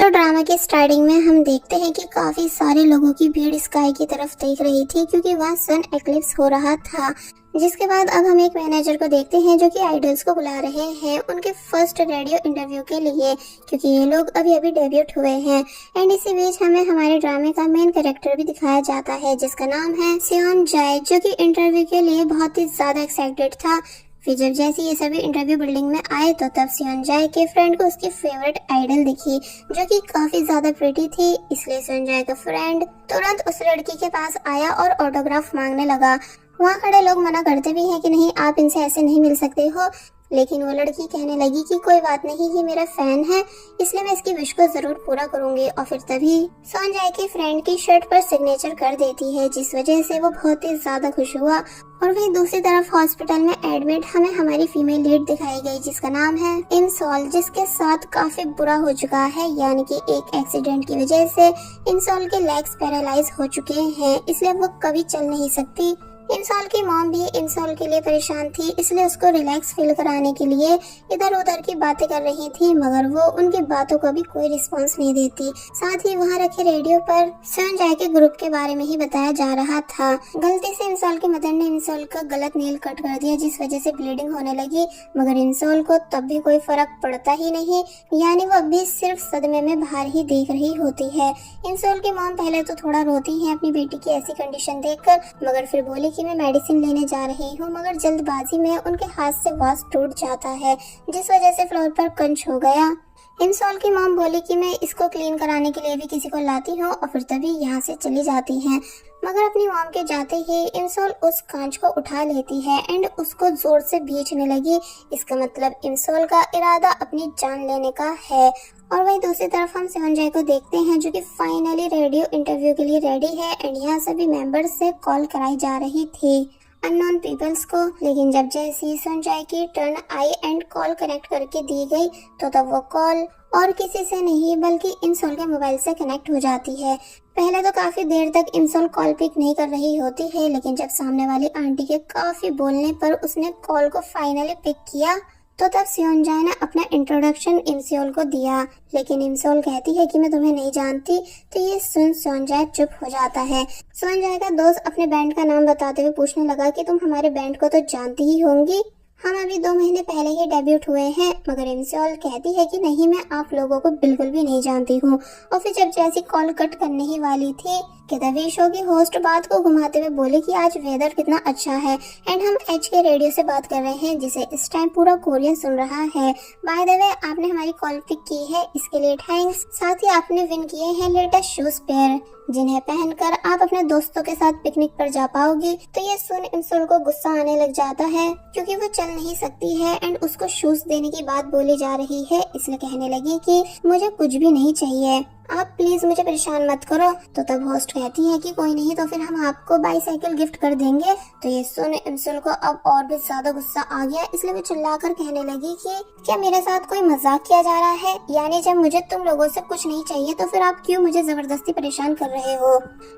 तो ड्रामा की स्टार्टिंग में हम देखते हैं कि काफी सारे लोगों की भीड़ स्काई की तरफ देख रही थी क्योंकि वहाँ सन एक्लिप्स हो रहा था। जिसके बाद अब हम एक मैनेजर को देखते हैं जो कि आइडल्स को बुला रहे हैं उनके फर्स्ट रेडियो इंटरव्यू के लिए, क्योंकि ये लोग अभी अभी डेब्यूट हुए हैं। एंड इसी बीच हमें हमारे ड्रामे का मेन कैरेक्टर भी दिखाया जाता है जिसका नाम है सेओन जाए, जो कि इंटरव्यू के लिए बहुत ही ज्यादा एक्साइटेड था। फिर जब जैसे ये सभी इंटरव्यू बिल्डिंग में आए तो तब सेओन जाए के फ्रेंड को उसकी फेवरेट आइडल दिखी जो कि काफी ज्यादा प्रिटी थी। इसलिए सेओन जाए का फ्रेंड तुरंत उस लड़की के पास आया और ऑटोग्राफ मांगने लगा। वहाँ खड़े लोग मना करते भी हैं कि नहीं, आप इनसे ऐसे नहीं मिल सकते हो, लेकिन वो लड़की कहने लगी कि कोई बात नहीं, ये मेरा फैन है इसलिए मैं इसकी विश को जरूर पूरा करूंगी। और फिर तभी सेओन जाए के फ्रेंड की शर्ट पर सिग्नेचर कर देती है जिस वजह से वो बहुत ही ज्यादा खुश हुआ। और वहीं दूसरी तरफ हॉस्पिटल में एडमिट हमें हमारी फीमेल लीड दिखाई गई जिसका नाम है इंसोल, जिसके साथ काफी बुरा हो चुका है, यानी कि एक एक्सीडेंट की वजह से इंसोल के लेग्स पैरालाइज हो चुके हैं, इसलिए वो कभी चल नहीं सकती। इंसोल की मॉम भी इंसोल के लिए परेशान थी, इसलिए उसको रिलैक्स फील कराने के लिए इधर उधर की बातें कर रही थी, मगर वो उनकी बातों को भी कोई रिस्पांस नहीं देती। साथ ही वहाँ रखे रेडियो पर सेओन जाए के ग्रुप के बारे में ही बताया जा रहा था। गलती से इंसोल की मदर ने इंसोल का गलत नेल कट कर दिया जिस वजह से ब्लीडिंग होने लगी, मगर इंसोल को तब भी कोई फर्क पड़ता ही नहीं, यानी वो अभी सिर्फ सदमे में बाहर ही देख रही होती है। इंसोल की मॉम पहले तो थोड़ा रोती है अपनी बेटी की ऐसी कंडीशन देखकर, मगर फिर बोली कि मैं मेडिसिन लेने जा रही हूँ, मगर जल्दबाजी में उनके हाथ से वास टूट जाता है जिस वजह से फ्लोर पर कंच हो गया। इंसोल की मॉम बोली कि मैं इसको क्लीन कराने के लिए भी किसी को लाती हूँ और फिर तभी यहाँ से चली जाती हैं। मगर अपनी मॉम के जाते ही इंसोल उस कांच को उठा लेती है एंड उसको जोर से भींचने लगी। इसका मतलब इंसोल का इरादा अपनी जान लेने का है। और वही दूसरी तरफ हम सेओन जाए को देखते हैं जो कि फाइनली रेडियो इंटरव्यू के लिए रेडी है एंड यहाँ सभी मेंबर्स से कॉल कराई जा रही थी अननोन पीपल्स को। लेकिन जब जैसी सेओन जाए की turn I and call connect करके दी गई तो तब वो कॉल और किसी से नहीं बल्कि इंसोल के मोबाइल से कनेक्ट हो जाती है। पहले तो काफी देर तक इंसोल कॉल पिक नहीं कर रही होती है, लेकिन जब सामने वाली आंटी के काफी बोलने पर उसने कॉल को फाइनली पिक किया तो तब सेओन जाए ने अपना इंट्रोडक्शन इंसोल को दिया, लेकिन इंसोल कहती है कि मैं तुम्हें नहीं जानती। तो ये सुन सेओन जाए चुप हो जाता है। सेओन जाए का दोस्त अपने बैंड का नाम बताते हुए पूछने लगा कि तुम हमारे बैंड को तो जानती ही होंगी, हम अभी 2 महीने पहले ही डेब्यूट हुए हैं। मगर इंसोल कहती है कि नहीं, मैं आप लोगों को बिल्कुल भी नहीं जानती हूँ। और फिर जब जैसी कॉल कट करने ही वाली थी कि तभी शो की होस्ट बात को घुमाते हुए बोले कि आज वेदर कितना अच्छा है एंड हम एच के रेडियो से बात कर रहे हैं जिसे इस टाइम पूरा कोरिया सुन रहा है। बाय द वे, आपने हमारी कॉल पिक की है इसके लिए थैंक्स। साथ ही आपने विन किए हैं लेटेस्ट शूज पेयर जिन्हें पहनकर आप अपने दोस्तों के साथ पिकनिक पर जा पाओगे। तो ये सुन इंसोल को गुस्सा आने लग जाता है क्योंकि वो चल नहीं सकती है एंड उसको शूज देने की बात बोली जा रही है, इसलिए कहने लगी कि मुझे कुछ भी नहीं चाहिए, आप प्लीज मुझे परेशान मत करो। तो तब होस्ट कहती है कि कोई नहीं, तो फिर हम आपको बाईसाइकिल गिफ्ट कर देंगे। तो ये सुन इंसोल को अब और भी ज्यादा गुस्सा आ गया, इसलिए वो चिल्लाकर कहने लगी कि क्या मेरे साथ कोई मजाक किया जा रहा है, यानी जब मुझे तुम लोगों से कुछ नहीं चाहिए तो फिर आप क्यों मुझे जबरदस्ती परेशान कर रहे हो।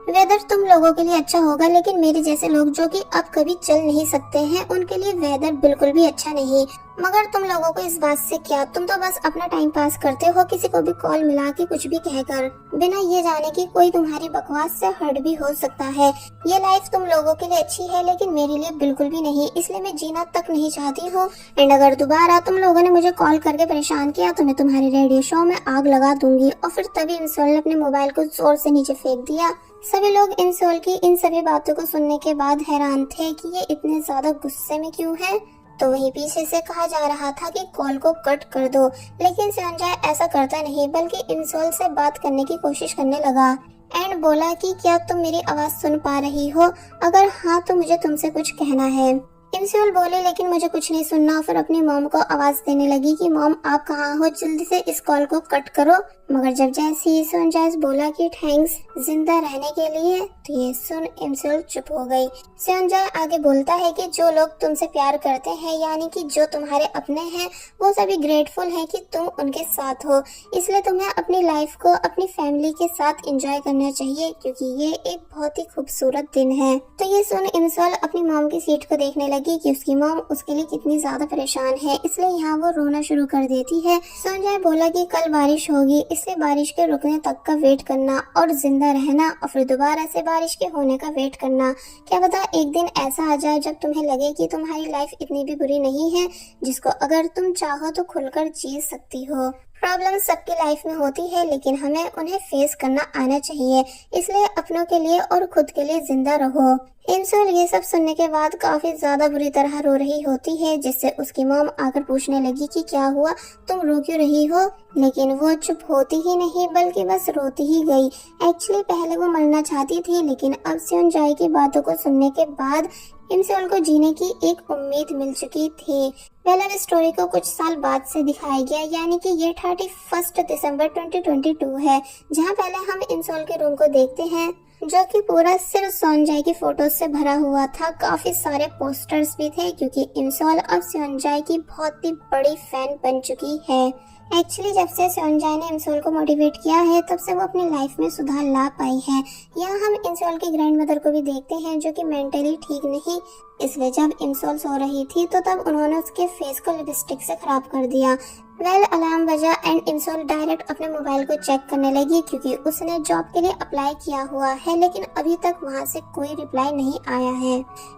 वेदर तुम लोगों के लिए अच्छा होगा, लेकिन मेरे जैसे लोग जो कि अब कभी चल नहीं सकते हैं उनके लिए वेदर बिल्कुल भी अच्छा नहीं। मगर तुम लोगों को इस बात से क्या, तुम तो बस अपना टाइम पास करते हो किसी को भी कॉल मिला के कुछ भी कहकर, बिना ये जाने कि कोई तुम्हारी बकवास से हर्ट भी हो सकता है। ये लाइफ तुम लोगों के लिए अच्छी है लेकिन मेरे लिए बिल्कुल भी नहीं, इसलिए मैं जीना तक नहीं चाहती हूँ। एंड अगर दोबारा तुम लोगों ने मुझे कॉल करके परेशान किया तो मैं तुम्हारे रेडियो शो में आग लगा दूंगी। और फिर तभी इंसोल ने अपने मोबाइल को जोर से नीचे फेंक दिया। सभी लोग इंसोल की इन सभी बातों को सुनने के बाद हैरान थे कि ये इतने ज्यादा गुस्से में क्यों है। तो वहीं पीछे से कहा जा रहा था कि कॉल को कट कर दो, लेकिन सेओन जाए ऐसा करता नहीं बल्कि इंसोल से बात करने की कोशिश करने लगा एंड बोला कि क्या तुम मेरी आवाज सुन पा रही हो, अगर हाँ तो मुझे तुमसे कुछ कहना है। इंसोल बोले लेकिन मुझे कुछ नहीं सुनना। फिर अपनी मॉम को आवाज देने लगी कि मॉम आप कहाँ हो, जल्दी से इस कॉल को कट करो। मगर जब जैसे सेओन जाए बोला कि थैंक्स जिंदा रहने के लिए, तो ये सुन इमसोल चुप हो गई। सेओनजाए आगे बोलता है कि जो लोग तुमसे प्यार करते हैं, यानी कि जो तुम्हारे अपने हैं, वो सभी ग्रेटफुल हैं कि तुम उनके साथ हो। इसलिए तुम्हें अपनी लाइफ को अपनी फैमिली के साथ एंजॉय करना चाहिए, क्योंकि ये एक बहुत ही खूबसूरत दिन है। तो ये सुन इमसोल अपनी मॉम की सीट को देखने लगी कि उसकी मॉम उसके लिए कितनी ज्यादा परेशान है, इसलिए यहाँ वो रोना शुरू कर देती है। सेओनजाए बोला कि कल बारिश होगी, इसलिए बारिश के रुकने तक का वेट करना और जिंदा रहना, और फिर दोबारा से बारिश के होने का वेट करना। क्या पता एक दिन ऐसा आ जाए जब तुम्हें लगे कि तुम्हारी लाइफ इतनी भी बुरी नहीं है, जिसको अगर तुम चाहो तो खुलकर जी सकती हो। प्रॉब्लम सबकी लाइफ में होती है, लेकिन हमें उन्हें फेस करना आना चाहिए। इसलिए अपनों के लिए और खुद के लिए जिंदा रहो। इमसोल ये सब सुनने के बाद काफी ज्यादा बुरी तरह रो रही होती है, जिससे उसकी मॉम आकर पूछने लगी कि क्या हुआ, तुम रो क्यों रही हो। लेकिन वो चुप होती ही नहीं, बल्कि बस रोती ही गई। एक्चुअली पहले वो मरना चाहती थी, लेकिन अब सेओनजाए की बातों को सुनने के बाद इमसोल को जीने की एक उम्मीद मिल चुकी थी। वेल अब स्टोरी को कुछ साल बाद से दिखाया गया, यानी कि ये 31 दिसंबर 2022 है, जहाँ पहले हम इमसोल के रूम को देखते हैं, जो कि पूरा सिर्फ सेओनजाए की फोटोज से भरा हुआ था। काफी सारे पोस्टर्स भी थे, क्योंकि इमसोल अब सेओनजाए की बहुत ही बड़ी फैन बन चुकी है। एक्चुअली जब से सेओनजाए ने इमसोल को मोटिवेट किया है, तब से वो अपनी लाइफ में सुधार ला पाई है। यहाँ हम इमसोल की ग्रैंड मदर को भी देखते हैं, जो कि मेंटली ठीक नहीं, इसलिए जब इमसोल सो रही थी तो तब उन्होंने उसके फेस को लिपस्टिक से खराब कर दिया। वेल अलार्म बजा एंड इमसोल डायरेक्ट अपने मोबाइल को चेक करने लगी, क्योंकि उसने जॉब के लिए अप्लाई किया हुआ है, लेकिन अभी तक वहाँ से कोई रिप्लाई नहीं आया है।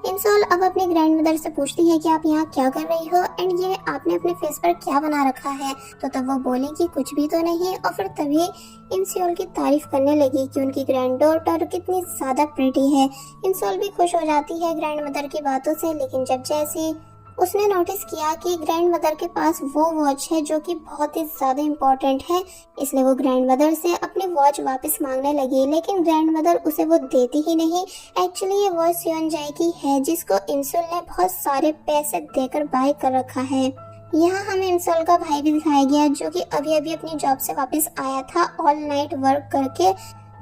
इमसोल अब अपनी ग्रैंड मदर से पूछती है कि आप यहाँ क्या कर रही हो, एंड ये आपने अपने फेस पर क्या बना रखा है। तो तब वो बोली कि कुछ भी तो नहीं, और फिर तभी इमसोल की तारीफ करने लगी कि उनकी ग्रैंड डॉटर कितनी ज्यादा प्रिटी है। इमसोल भी खुश हो जाती है ग्रैंड मदर की बातों से, लेकिन जब जैसे उसने नोटिस किया कि ग्रैंड मदर के पास वो वॉच है जो कि बहुत ही ज्यादा इम्पोर्टेंट है, इसलिए वो ग्रैंड मदर से अपनी वॉच वापस मांगने लगी, लेकिन ग्रैंड मदर उसे वो देती ही नहीं। एक्चुअली ये वॉच सेओनजाए की है, जिसको इमसोल ने बहुत सारे पैसे देकर बाय कर रखा है। यहाँ हमें इमसोल का भाई भी दिखाया गया, जो कि अभी अभी अपनी जॉब से वापस आया था ऑल नाइट वर्क करके,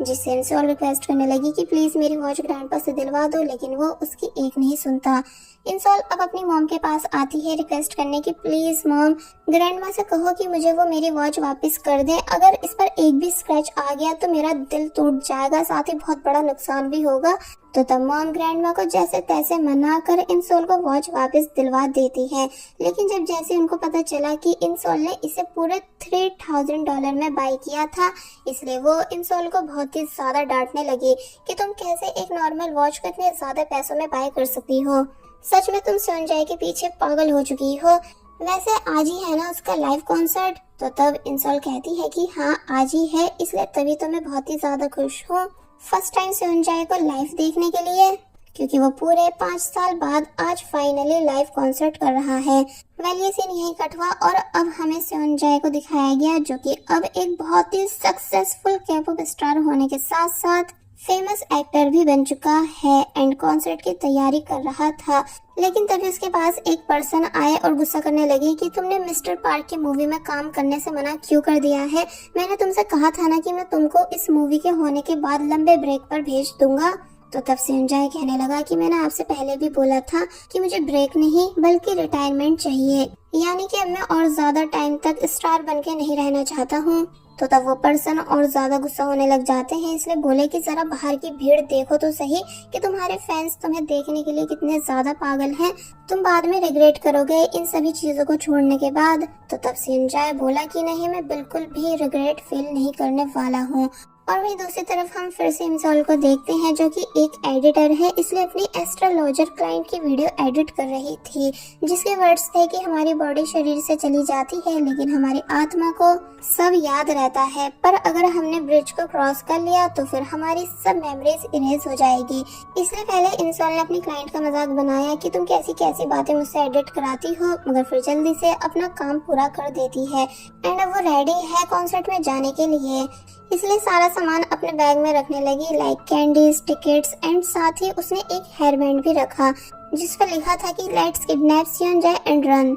जिससे इमसोल रिक्वेस्ट करने लगी कि प्लीज मेरी वॉच ग्रैंडपा से दिलवा दो, लेकिन वो उसकी एक नहीं सुनता। इमसोल अब अपनी मॉम के पास आती है रिक्वेस्ट करने की, प्लीज मॉम ग्रैंडमा से कहो कि मुझे वो मेरी वॉच वापस कर दे। अगर इस पर एक भी स्क्रैच आ गया तो मेरा दिल टूट जाएगा, साथ ही बहुत बड़ा नुकसान भी होगा। तो तब मॉम ग्रैंडमा को जैसे तैसे मना कर इमसोल को वॉच वापस दिलवा देती है। लेकिन जब जैसे उनको पता चला कि इमसोल ने इसे पूरे $3000 में बाय किया था, इसलिए वो इमसोल को बहुत ही ज्यादा डांटने लगी कि तुम कैसे एक नॉर्मल वॉच को इतने ज्यादा पैसों में बाय कर सकती हो। सच में तुम सेओनजाए के पीछे पागल हो चुकी हो। वैसे आज ही है ना उसका लाइव कॉन्सर्ट। तो तब इमसोल कहती है कि हाँ आज ही है, इसलिए तभी तो मैं बहुत ही ज्यादा खुश हूँ फर्स्ट टाइम सेओनजाए को लाइव देखने के लिए, क्योंकि वो पूरे 5 साल बाद आज फाइनली लाइव कॉन्सर्ट कर रहा है। वेल ये सीन यही कट हुआ और अब हमें सेओनजाए को दिखाया गया, जो कि अब एक बहुत ही सक्सेसफुल के-पॉप स्टार होने के साथ साथ फेमस एक्टर भी बन चुका है एंड कॉन्सर्ट की तैयारी कर रहा था। लेकिन तभी उसके पास एक पर्सन आए और गुस्सा करने लगे कि तुमने मिस्टर पार्क की मूवी में काम करने से मना क्यों कर दिया है। मैंने तुमसे कहा था ना कि मैं तुमको इस मूवी के होने के बाद लंबे ब्रेक पर भेज दूंगा। तो तब सेओनजाए कहने लगा कि मैंने आपसे पहले भी बोला था कि मुझे ब्रेक नहीं बल्कि रिटायरमेंट चाहिए, यानी कि अब मैं और ज्यादा टाइम तक स्टार बनके नहीं रहना चाहता हूँ। तो तब वो पर्सन और ज्यादा गुस्सा होने लग जाते हैं, इसलिए बोले कि जरा बाहर की भीड़ देखो तो सही कि तुम्हारे फैंस तुम्हें देखने के लिए कितने ज्यादा पागल हैं। तुम बाद में रिग्रेट करोगे इन सभी चीजों को छोड़ने के बाद। तो तब सेओनजाए बोला कि नहीं, मैं बिल्कुल भी रिग्रेट फील नहीं करने वाला हूँ। और वहीं दूसरी तरफ हम फिर से इमसोल को देखते हैं, जो कि एक एडिटर है, इसलिए अपनी एस्ट्रोलॉजर क्लाइंट की वीडियो एडिट कर रही थी, जिसके वर्ड्स थे कि हमारी बॉडी शरीर से चली जाती है लेकिन हमारी आत्मा को सब याद रहता है, पर अगर हमने ब्रिज को क्रॉस कर लिया तो फिर हमारी सब मेमोरीज इरेज हो जाएगी। इसलिए पहले इमसोल ने अपनी क्लाइंट का मजाक बनाया कि तुम कैसी कैसी बातें मुझसे एडिट कराती हो, मगर फिर जल्दी से अपना काम पूरा कर देती है। एंड अब वो रेडी है कॉन्सर्ट में जाने के लिए, इसलिए सारा सामान अपने बैग में रखने लगी, लाइक कैंडीज, टिकट्स एंड साथ ही उसने एक हेयर बैंड भी रखा जिस पर लिखा था कि लेट्स किडनैप सेओनजाए एंड रन।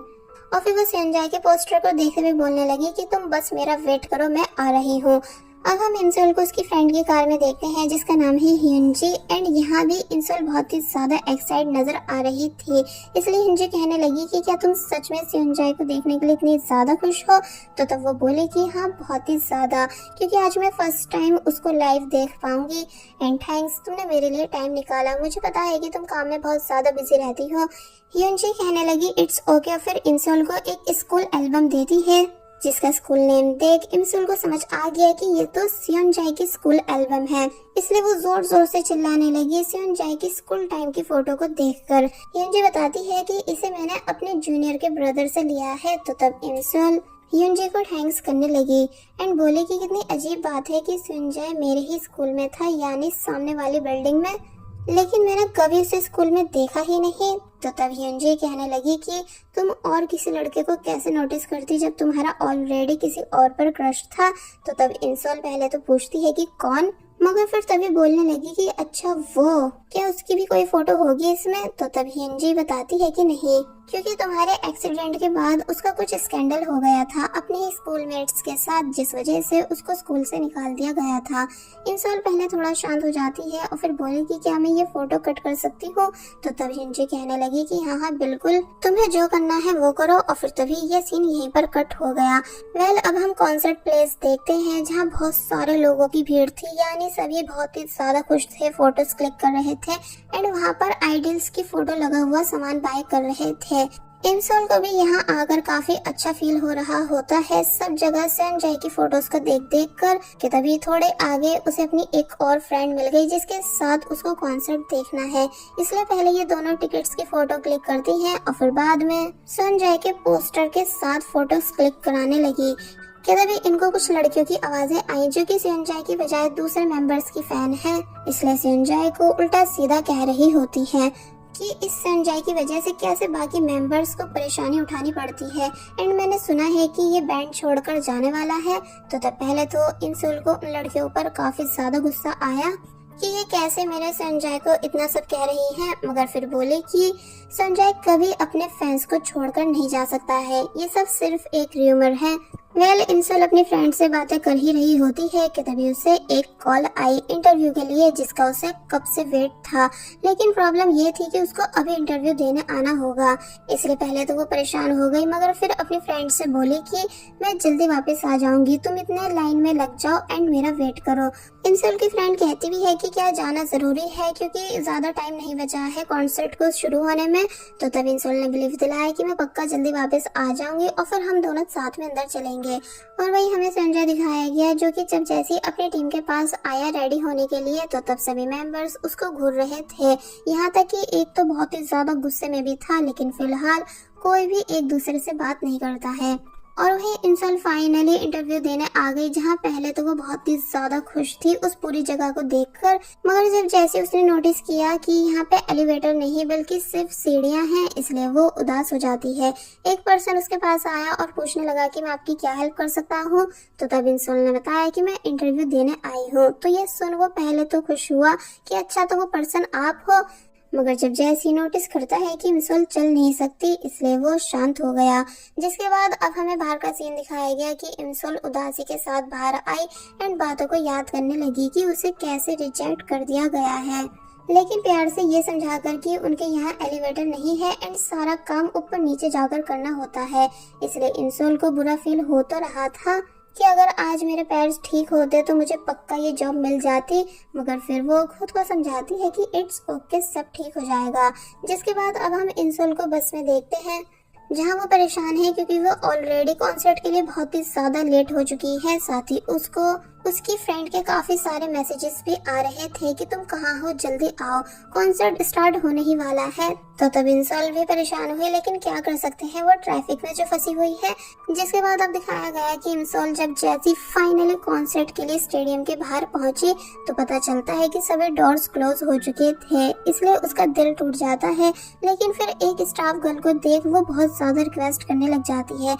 और फिर वो सेओनजाए के पोस्टर को देखते हुए बोलने लगी कि तुम बस मेरा वेट करो, मैं आ रही हूँ। अब हम इंसोल को उसकी फ्रेंड की कार में देखते हैं जिसका नाम है ह्यूनजी एंड यहाँ भी इंसोल बहुत ही ज्यादा एक्साइट नजर आ रही थी। इसलिए ह्यूनजी कहने लगी कि क्या तुम सच में सेयोनजाए को देखने के लिए इतनी ज्यादा खुश हो? तो तब वो बोले कि हाँ बहुत ही ज्यादा, क्योंकि आज मैं फर्स्ट टाइम उसको लाइव देख पाऊंगी एंड थैंक्स तुमने मेरे लिए टाइम निकाला। मुझे पता है कि तुम काम में बहुत ज्यादा बिजी रहती हो। ह्यूनजी कहने लगी इट्स ओके, फिर इंसोल को एक स्कूल एल्बम देती है जिसका स्कूल नेम देख इंसोल को समझ आ गया कि ये तो सेयोनजाए की स्कूल एल्बम है। इसलिए वो जोर जोर से चिल्लाने लगी सेयोनजाए की स्कूल टाइम की फोटो को देखकर। ह्यूनजी बताती है कि इसे मैंने अपने जूनियर के ब्रदर से लिया है। तो तब इंसोल ह्यूनजी को थैंक्स करने लगी एंड बोले कि कितनी अजीब बात है कि सेयोनजाए मेरे ही स्कूल में था, यानी सामने वाली बिल्डिंग में, लेकिन मैंने कभी उसे स्कूल में देखा ही नहीं। तो तब ह्यूनजी कहने लगी कि तुम और किसी लड़के को कैसे नोटिस करती जब तुम्हारा ऑलरेडी किसी और पर क्रश था। तो तब इंसोल पहले तो पूछती है कि कौन, मगर फिर तभी बोलने लगी कि अच्छा वो, क्या उसकी भी कोई फोटो होगी इसमें? तो तब ह्यूनजी बताती है कि नहीं, क्योंकि तुम्हारे एक्सीडेंट के बाद उसका कुछ स्कैंडल हो गया था अपने ही स्कूलमेट्स के साथ, जिस वजह से उसको स्कूल से निकाल दिया गया था। इंसोल पहले थोड़ा शांत हो जाती है और फिर बोली कि क्या मैं ये फोटो कट कर सकती हूँ? तो तब ह्यूनजी कहने लगी कि हाँ हाँ बिल्कुल, तुम्हें जो करना है वो करो। और फिर तभी ये सीन यहीं पर कट हो गया। वेल अब हम कॉन्सर्ट प्लेस देखते हैं जहाँ बहुत सारे लोगों की भीड़ थी, यानी सभी बहुत ही ज्यादा खुश थे, फोटोज क्लिक कर रहे थे एंड वहाँ पर आइडल्स की फोटो लगा हुआ सामान बाय कर रहे थे। इंसोल को भी यहाँ आकर काफी अच्छा फील हो रहा होता है सब जगह सेयोनजाए की फोटोज को देख देख कर कि तभी थोड़े आगे उसे अपनी एक और फ्रेंड मिल गई जिसके साथ उसको कॉन्सर्ट देखना है। इसलिए पहले ये दोनों टिकट्स की फोटो क्लिक करती हैं और फिर बाद में सेयोनजाए के पोस्टर के साथ फोटोज क्लिक कराने लगी। कि तभी इनको कुछ लड़कियों की आवाजें आई जो कि सेयोनजाए की बजाय दूसरे मेंबर्स की फैन है। इसलिए सेयोनजाए को उल्टा सीधा कह रही होती है कि इस सेयोनजाए की वजह से कैसे बाकी मेंबर्स को परेशानी उठानी पड़ती है एंड मैंने सुना है कि ये बैंड छोड़कर जाने वाला है। तो तब पहले तो इंसोल को उन लड़कियों पर काफी ज्यादा गुस्सा आया कि ये कैसे मेरे सेयोनजाए को इतना सब कह रही है, मगर फिर बोले कि सेयोनजाए कभी अपने फैंस को छोड़कर नहीं जा सकता है, ये सब सिर्फ एक र्यूमर है। वेल इंसोल अपनी फ्रेंड से बातें कर ही रही होती है कि तभी उसे एक कॉल आई इंटरव्यू के लिए जिसका उसे कब से वेट था, लेकिन प्रॉब्लम ये थी कि उसको अभी इंटरव्यू देने आना होगा। इसलिए पहले तो वो परेशान हो गई, मगर फिर अपनी फ्रेंड से बोली कि मैं जल्दी वापस आ जाऊंगी, तुम इतने लाइन में लग जाओ एंड मेरा वेट करो। इंसोल की फ्रेंड कहती भी है कि क्या जाना जरूरी है क्योंकि ज्यादा टाइम नहीं बचा है कॉन्सर्ट को शुरू होने में। तो तब इंसोल ने बिलीव दिलाया कि मैं पक्का जल्दी वापस आ जाऊंगी और फिर हम दोनों साथ में अंदर चलेंगे। और वही हमें सेयोनजाए दिखाया गया जो कि जब जैसे अपनी टीम के पास आया रेडी होने के लिए तो तब सभी मेंबर्स उसको घूर रहे थे, यहाँ तक कि एक तो बहुत ही ज्यादा गुस्से में भी था, लेकिन फिलहाल कोई भी एक दूसरे से बात नहीं करता है। और वही इंसोल फाइनली इंटरव्यू देने आ गई जहाँ पहले तो वो बहुत ही ज्यादा खुश थी उस पूरी जगह को देखकर, मगर जब जैसे उसने नोटिस किया कि यहाँ पे एलिवेटर नहीं बल्कि सिर्फ सीढ़ियाँ हैं, इसलिए वो उदास हो जाती है। एक पर्सन उसके पास आया और पूछने लगा कि मैं आपकी क्या हेल्प कर सकता हूँ। तो तब इंसोल ने बताया कि मैं इंटरव्यू देने आई हूँ। तो ये सुन वो पहले तो खुश हुआ कि अच्छा तो वो पर्सन आप हो, मगर जब जैसी नोटिस करता है कि इंसोल चल नहीं सकती इसलिए वो शांत हो गया। जिसके बाद अब हमें बाहर का सीन दिखाया गया कि इंसोल उदासी के साथ बाहर आई एंड बातों को याद करने लगी कि उसे कैसे रिजेक्ट कर दिया गया है, लेकिन प्यार से ये समझाकर कि उनके यहाँ एलिवेटर नहीं है एंड सारा काम ऊपर नीचे जाकर करना होता है। इसलिए इंसोल को बुरा फील हो तो रहा था कि अगर आज मेरे पैर ठीक होते तो मुझे पक्का ये जॉब मिल जाती, मगर फिर वो खुद को समझाती है कि इट्स ओके सब ठीक हो जाएगा। जिसके बाद अब हम इंसोल को बस में देखते हैं जहाँ वो परेशान है क्योंकि वो ऑलरेडी कॉन्सर्ट के लिए बहुत ही ज्यादा लेट हो चुकी है। साथ ही उसको उसकी फ्रेंड के काफी सारे मैसेजेस भी आ रहे थे कि तुम कहाँ हो, जल्दी आओ, कॉन्सर्ट स्टार्ट होने ही वाला है। तो तब इंसोल भी परेशान हुई, लेकिन क्या कर सकते हैं, वो ट्रैफिक में जो फंसी हुई है। जिसके बाद अब दिखाया गया कि इंसोल जब जैसी फाइनली कॉन्सर्ट के लिए स्टेडियम के बाहर पहुंची तो पता चलता है कि सभी डोर्स क्लोज हो चुके थे, इसलिए उसका दिल टूट जाता है। लेकिन फिर एक स्टाफ गर्ल को देख वो बहुत ज्यादा रिक्वेस्ट करने लग जाती है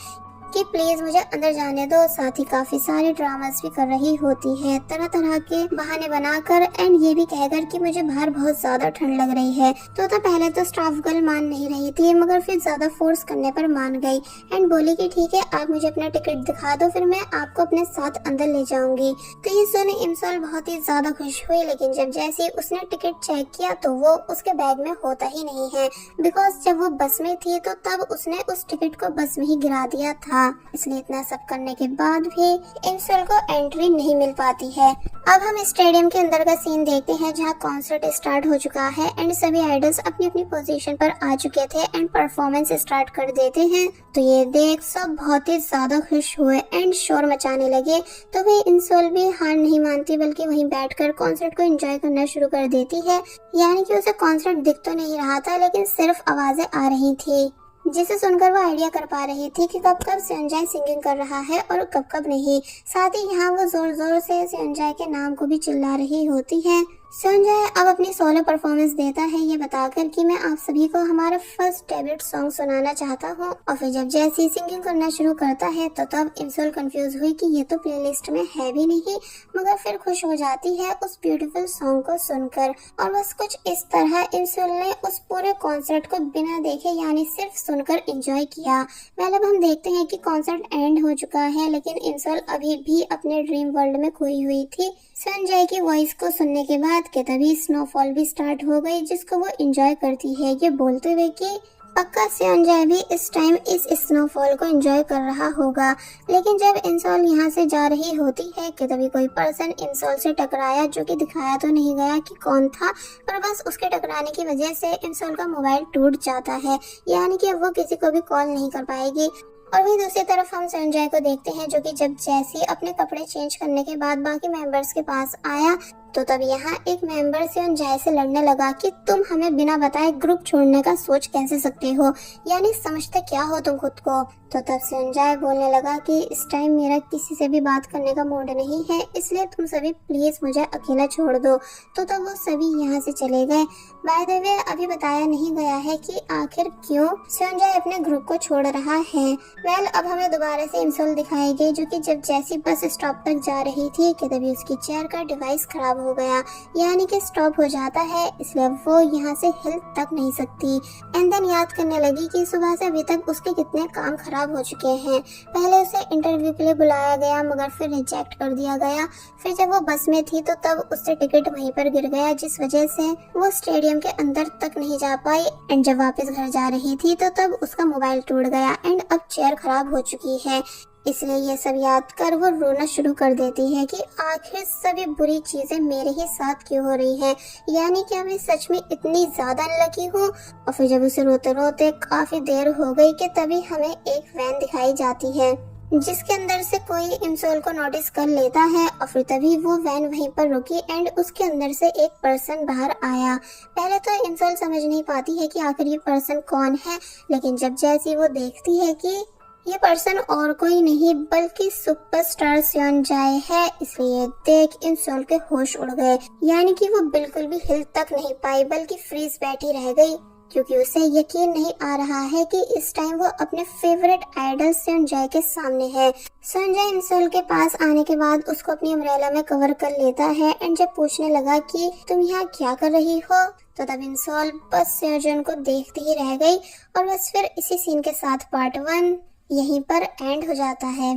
कि प्लीज मुझे अंदर जाने दो। साथ ही काफी सारे ड्रामास भी कर रही होती है, तरह तरह के बहाने बनाकर एंड ये भी कहकर कि मुझे बाहर बहुत ज्यादा ठंड लग रही है। तो पहले तो स्टाफ गर्ल मान नहीं रही थी, मगर फिर ज्यादा फोर्स करने पर मान गई एंड बोली कि ठीक है, आप मुझे अपना टिकट दिखा दो, फिर मैं आपको अपने साथ अंदर ले जाऊंगी। तो ये सुन इमसोल बहुत ही ज्यादा खुश हुई, लेकिन जब जैसे उसने टिकट चेक किया तो वो उसके बैग में होता ही नहीं है, बिकॉज जब वो बस में थी तो तब उसने उस टिकट को बस में ही गिरा दिया था। इसलिए इतना सब करने के बाद भी इमसोल को एंट्री नहीं मिल पाती है। अब हम स्टेडियम के अंदर का सीन देखते हैं, जहाँ कॉन्सर्ट स्टार्ट हो चुका है एंड सभी आइडल्स अपनी अपनी पोजीशन पर आ चुके थे एंड परफॉर्मेंस स्टार्ट कर देते हैं। तो ये देख सब बहुत ही ज्यादा खुश हुए एंड शोर मचाने लगे। तो वही इमसोल भी हार नहीं मानती, बल्कि वहीं बैठकर कॉन्सर्ट को एंजॉय करना शुरू कर देती है। यानी कि उसे कॉन्सर्ट दिख तो नहीं रहा था, लेकिन सिर्फ आवाजें आ रही थी, जिसे सुनकर वो आइडिया कर पा रही थी कि कब कब सेओनजाए सिंगिंग कर रहा है और कब कब नहीं। साथ ही यहाँ वो जोर जोर से सेओनजाए के नाम को भी चिल्ला रही होती है। सेओनजाए अब अपनी सोलो परफॉर्मेंस देता है, ये बताकर कि मैं आप सभी को हमारा फर्स्ट डेब्यूट सॉन्ग सुनाना चाहता हूँ। और फिर जब जैसी सिंगिंग करना शुरू करता है तो तब इमसोल कंफ्यूज हुई कि ये तो प्लेलिस्ट में है भी नहीं, मगर फिर खुश हो जाती है उस ब्यूटीफुल सॉन्ग को सुनकर। और बस कुछ इस तरह इमसोल ने उस पूरे कॉन्सर्ट को बिना देखे यानी सिर्फ सुनकर एंजॉय किया। वेल अब हम देखते हैं कि कॉन्सर्ट एंड हो चुका है, लेकिन इमसोल अभी भी अपने ड्रीम वर्ल्ड में खोई हुई थी। सेओनजाए की वॉइस को सुनने के बाद के तभी स्नोफॉल भी स्टार्ट हो गई, जिसको वो एंजॉय करती है, ये बोलते हुए कि पक्का सेओनजाए भी इस टाइम इस स्नोफॉल को एंजॉय कर रहा होगा। लेकिन जब इमसोल यहाँ से जा रही होती है कि तभी कोई पर्सन इमसोल से टकराया, जो कि दिखाया तो नहीं गया कि कौन था, पर बस उसके टकराने की वजह से इमसोल का मोबाइल टूट जाता है, यानी कि अब वो किसी को भी कॉल नहीं कर पाएगी। और वहीं दूसरी तरफ हम सेओनजाए को देखते हैं, जो कि जब जैसी अपने कपड़े चेंज करने के बाद बाकी मेंबर्स के पास आया तो तब यहाँ एक मेंबर सेओनजाए से लड़ने लगा कि तुम हमें बिना बताए ग्रुप छोड़ने का सोच कैसे सकते हो, यानी समझते क्या हो तुम खुद को। तो तब सेओनजाए बोलने लगा कि इस टाइम मेरा किसी से भी बात करने का मूड नहीं है, इसलिए तुम सभी प्लीज मुझे अकेला छोड़ दो। तो तब वो सभी यहाँ से चले गए। बाय द वे अभी बताया नहीं गया है कि आखिर क्यों सेओनजाए अपने ग्रुप को छोड़ रहा है। वेल अब हमें दोबारा से इमसोल दिखाई गई, जो कि जब जैसी बस स्टॉप तक जा रही थी कि तभी उसकी चेयर का डिवाइस खराब हो गया, यानी कि स्टॉप हो जाता है, इसलिए वो यहाँ से हिल तक नहीं सकती। एंड देन याद करने लगी कि सुबह से अभी तक उसके कितने काम खराब हो चुके हैं। पहले उसे इंटरव्यू के लिए बुलाया गया, मगर फिर रिजेक्ट कर दिया गया। फिर जब वो बस में थी तो तब उससे टिकट वहीं पर गिर गया, जिस वजह से वो स्टेडियम के अंदर तक नहीं जा पाई। एंड जब वापस घर जा रही थी तो तब उसका मोबाइल टूट गया एंड अब चेयर खराब हो चुकी है। इसलिए ये सब याद कर वो रोना शुरू कर देती है कि आखिर सभी बुरी चीजें मेरे ही साथ क्यों हो रही है, यानी कि मैं सच में इतनी ज्यादा अनलकी हूँ। और फिर जब उसे रोते रोते काफी देर हो गई कि तभी हमें एक वैन दिखाई जाती है, जिसके अंदर से कोई इमसोल को नोटिस कर लेता है। और फिर तभी वो वैन वहीं पर रुकी एंड उसके अंदर से एक पर्सन बाहर आया। पहले तो इमसोल समझ नहीं पाती है कि आखिर ये पर्सन कौन है, लेकिन जब जैसी वो देखती है कि ये पर्सन और कोई नहीं बल्कि सुपरस्टार सेओनजाए है, इसलिए देख इमसोल के होश उड़ गए, यानी कि वो बिल्कुल भी हिल तक नहीं पाई बल्कि फ्रीज बैठी रह गई, क्योंकि उसे यकीन नहीं आ रहा है कि इस टाइम वो अपने फेवरेट आइडल सेओनजाए के सामने है। सेओनजाए इमसोल के पास आने के बाद उसको अपनी अम्ब्रेला में कवर कर लेता है एंड जब पूछने लगा कि तुम यहाँ क्या कर रही हो, तो तब इमसोल बस सेओजन को देखती ही रह गई। और बस फिर इसी सीन के साथ पार्ट 1 यहीं पर एंड हो जाता है।